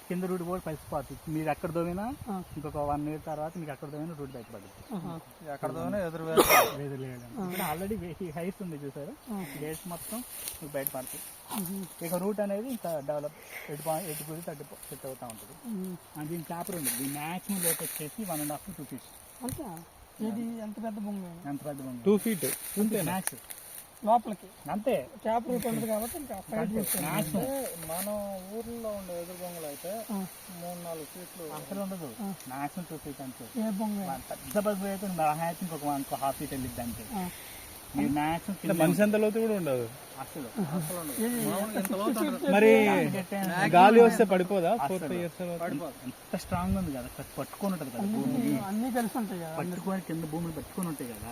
కింద రూట్ కూడా కలిసిపోతుంది. మీరు ఎక్కడ దోవినా ఇంకొక 1 year తర్వాత మీకు ఎక్కడ దోవినా రూట్ బయటపడుతుంది. ఎక్కడ దోవినా ఎదురు ఆల్రెడీ హైస్ ఉంది చూసారు, గేట్స్ మొత్తం మీకు బయటపడుతుంది. ఇక రూట్ అనేది ఇంకా డెవలప్ 8.30 సెట్ అవుతూ ఉంటుంది. దీని క్యాపర్ ఉంది. దీని మ్యాక్సిమం లోపు వచ్చేసి 1.5 to 2 feet. ఇది ఎంత పెద్ద భూమి? ఎంత పెద్ద భూమి? 2 feet మ్యాక్స్ లోపలికి అంతే. క్యాప్ రూట్ ఉండదు కాబట్టి ఇంకా మన ఊర్లో ఉండే ఎదురు బొంగలు అయితే 3-4 feet అసలు ఉండదు. మ్యాక్సిమం 2 feet అంతే. ఏ బొంగ పెద్ద బగ్గు అయితే ఇంకొక ½ feet వెళ్ళిద్ది అంతే. మీరు మ్యాక్సిమం మనిషి అంత లోతు కూడా ఉండదు అసలు. మరి గాలి వస్తే పడిపోదా? 4 years ఎంత స్ట్రాంగ్ ఉంది కదా, పట్టుకొని ఉంటది కదా అన్ని కలిసి ఉంటాయి కదా, పట్టుకొని కింద భూమిని పట్టుకొని ఉంటాయి కదా.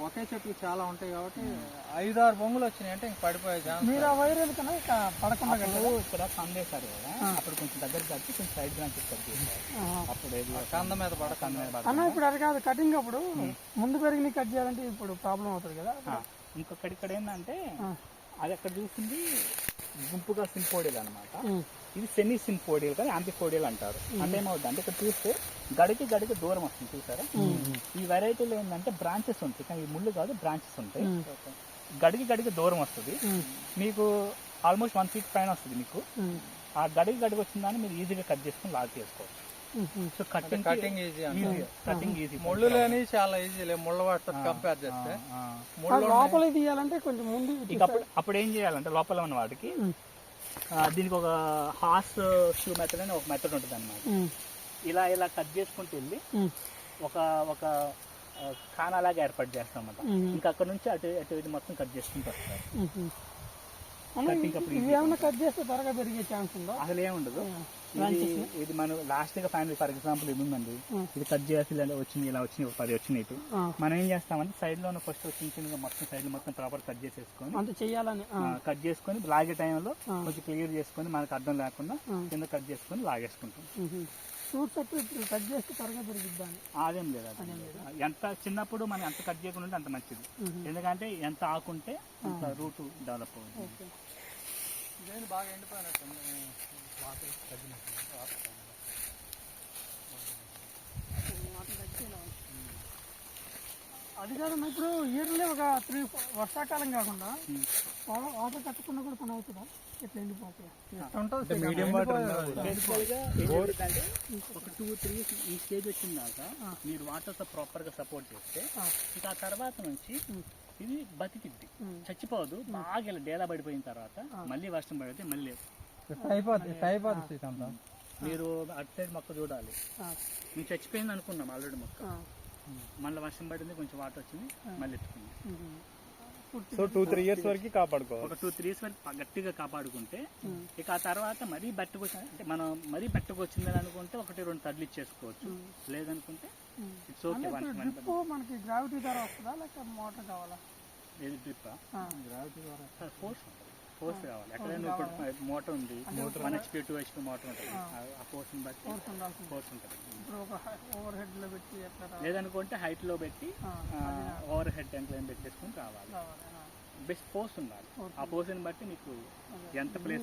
ఒకే చెట్లు చాలా ఉంటాయి కాబట్టి 5-6 బొంగులు వచ్చినాయి అంటే ఇంక పడిపోయే ఛాన్స్. మీరు ఆ వైర్ ఎందుకన్నా పడకుండా ఇక్కడ కందేశారు కదా, అప్పుడు కొంచెం దగ్గర కట్టి కొంచెం సైడ్ బ్రాంచెస్ కట్ చేశారు. అప్పుడు కంద మీద పడ అన్న ఇప్పుడు అది కాదు, కటింగ్ అప్పుడు ముందు పెరిగి కట్ చేయాలంటే ఇప్పుడు ప్రాబ్లం అవుతుంది కదా. ఇక్కడ ఏంటంటే అది అక్కడ చూసింది గుంపుగా సింపోడియల్ అనమాట. ఇది సెమీ సింపోడియల్ కానీ యాంటిపోడియల్ అంటారు. అంటే ఏమవుతుంది అంటే ఇక్కడ చూస్తే గడికి దూరం వస్తుంది చూసారా. ఈ వెరైటీలో ఏంటంటే బ్రాంచెస్ ఉంటాయి, కానీ ఈ ముళ్ళు కాదు బ్రాంచెస్ ఉంటాయి. గడికి దూరం వస్తుంది మీకు, ఆల్మోస్ట్ 1 feet పైన వస్తుంది మీకు. ఆ గడికి వచ్చిందని మీరు ఈజీగా కట్ చేసుకుని లాగ్ చేసుకోవచ్చు. So cutting easy. ముళ్ళు లేని చాలా ఈజీ, ముళ్ళ వాటితో కంపేర్ చేస్తే. లోపల తీయాలంటే కొంచెం ముందు అప్పుడు ఏం చేయాలంటే లోపల ఉన్న వాటికి దీనికి ఒక హార్స్ షూ మెథడ్ అని ఒక మెథడ్ ఉంటుంది అనమాట. ఇలా కట్ చేసుకుంటూ వెళ్ళి ఒక ఖానాలాగా ఏర్పాటు చేస్తాం అన్నమాట. ఇంకా అక్కడ నుంచి అటు ఇది మొత్తం కట్ చేసుకుంటూ వస్తారు. కట్ చేస్తే త్వరగా పెరిగే ఛాన్స్ ఉందా? అసలు ఏముండదు. ఇది మనం లాస్ట్ గా ఫైనల్ ఫర్ ఎగ్జాంపుల్ ఇది ఉందండి, ఇది కట్ చేసి ఇలా వచ్చింది 10 వచ్చినాయి. మనం ఏం చేస్తామంటే సైడ్ లో ఫస్ట్ చిన్న మొత్తం సైడ్ మొత్తం ప్రాపర్ కట్ చేసేసుకొని అంత చేయాలని కట్ చేసుకొని లాగే టైంలో కొంచెం క్లియర్ చేసుకొని మనకు అర్థం లేకుండా కింద కట్ చేసుకొని లాగేసుకుంటాం. కట్ చేస్తే త్వరగా పెరిగిద్దాం అదేం లేదు. ఎంత చిన్నప్పుడు మనం ఎంత కట్ చేయకుండా ఉంటే అంత మంచిది. ఎందుకంటే ఎంత ఆకుంటే అంత రూట్ డెవలప్ అవుతుంది. బాగా ఎండిపోయినట్టు అది కాదమ్మా, ఇప్పుడు ఇయర్లీ ఒక 3 వర్షాకాలం కాకుండా వాటర్ కట్టకుండా కూడా పని అవుతుందా? ఎట్లా ఎండిపోతాయి? మీడియం వాటర్ ఒక 2-3 ఈ స్టేజ్ వచ్చిందాక మీరు వాటర్ తో ప్రాపర్ గా సపోర్ట్ చేస్తే ఇంకా ఆ తర్వాత నుంచి ఇది బతికిద్ది, చచ్చిపోదు. బాగా ఇలా డేలా పడిపోయిన తర్వాత మళ్ళీ వర్షం పడితే మళ్ళీ అయిపోతుంది. మీరు అటు సైడ్ మొక్క చూడాలి. మేము చచ్చిపోయింది అనుకున్నాం ఆల్రెడీ మొక్క, మళ్ళీ వర్షం పడింది, కొంచెం వాటర్ వచ్చింది, మళ్ళీ ఎత్తుకుంది. సో 2-3 years వరకు కాపాడుకో. ఒక 2-3 years వరకు గట్టిగా కాపాడుకుంటే ఇక ఆ తర్వాత మరీ బట్టకొచ్చి అంటే మనం మరీ బట్టకొచ్చిందని అనుకుంటే 1-2 తడ్లు ఇచ్చేసుకోవచ్చు. లేదనుకుంటే ఇట్స్ ఓకే. మనకి గ్రావిటీ ద్వారా వస్తుందా లేక మోటార్ కావాలా? ఏది డ్రిప్ గ్రావిటీ ద్వారా ఫోర్స్ కావాలి. ఎక్కడైనా ఇప్పుడు మోటార్ ఉంది, 1 HP 2 HP మోటార్ ఉంటుంది, ఆ ఫోర్స్ బట్టి ఫోర్స్ ఉంటుంది. ఓవర్ హెడ్ లో పెట్టి లేదనుకుంటే హైట్ లో పెట్టి ఓవర్ హెడ్ ఎంక్లైన్ పెట్టేసుకుని రావాలి. బెస్ట్ ఫోర్స్ ఉండాలి. ఆ ఫోర్స్ని బట్టి మీకు ఎంత ప్లేస్